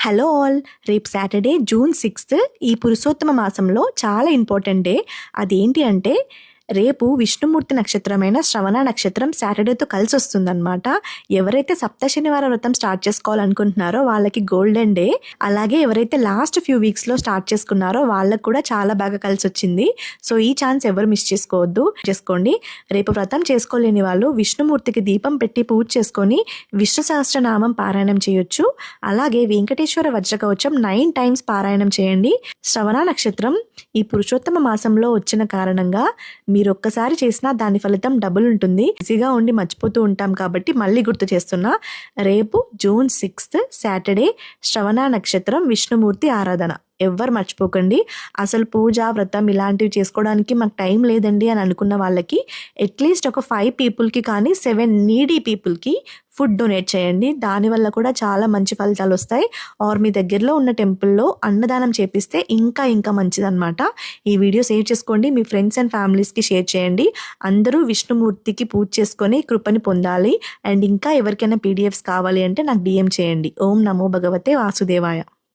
Hello all, రేపు Saturday June 6 ఈ పురుషోత్తమ మాసంలో చాలా ఇంపార్టెంట్ డే. అదేంటి అంటే రేపు విష్ణుమూర్తి నక్షత్రమైన శ్రవణ నక్షత్రం సాటర్డేతో కలిసి వస్తుందన్నమాట. ఎవరైతే సప్త శనివార వ్రతం స్టార్ట్ చేసుకోవాలనుకుంటున్నారో వాళ్ళకి గోల్డెన్ డే. అలాగే ఎవరైతే లాస్ట్ ఫ్యూ వీక్స్లో స్టార్ట్ చేసుకున్నారో వాళ్ళకు కూడా చాలా బాగా కలిసి వచ్చింది. సో ఈ ఛాన్స్ ఎవరు మిస్ చేసుకోండి. రేపు వ్రతం చేసుకోలేని వాళ్ళు విష్ణుమూర్తికి దీపం పెట్టి పూజ చేసుకొని విష్ణు సహస్రనామం పారాయణం చేయొచ్చు. అలాగే వెంకటేశ్వర వజ్రకవచం 9 times పారాయణం చేయండి. శ్రవణ నక్షత్రం ఈ పురుషోత్తమ మాసంలో వచ్చిన కారణంగా మీరు ఒక్కసారి చేసినా దాని ఫలితం డబుల్ ఉంటుంది. ఈజీగా ఉండి మర్చిపోతూ ఉంటాం కాబట్టి మళ్ళీ గుర్తు చేస్తున్నా. రేపు జూన్ 6 సాటర్డే శ్రవణ నక్షత్రం విష్ణుమూర్తి ఆరాధన ఎవ్వరు మర్చిపోకండి. అసలు పూజ వ్రతం ఇలాంటివి చేసుకోవడానికి మాకు టైం లేదండి అని అనుకున్న వాళ్ళకి అట్లీస్ట్ ఒక 5 పీపుల్కి కానీ 7 నీడీ పీపుల్కి ఫుడ్ డొనేట్ చేయండి. దానివల్ల కూడా చాలా మంచి ఫలితాలు వస్తాయి. ఆర్ మీ దగ్గరలో ఉన్న టెంపుల్లో అన్నదానం చేపిస్తే ఇంకా మంచిదన్నమాట. ఈ వీడియో సేవ్ చేసుకోండి, మీ ఫ్రెండ్స్ అండ్ ఫ్యామిలీస్కి షేర్ చేయండి. అందరూ విష్ణుమూర్తికి పూజ చేసుకొని కృపని పొందాలి. అండ్ ఇంకా ఎవరికైనా పీడిఎఫ్స్ కావాలి అంటే నాకు DM చేయండి. ఓం నమో భగవతే వాసుదేవాయ.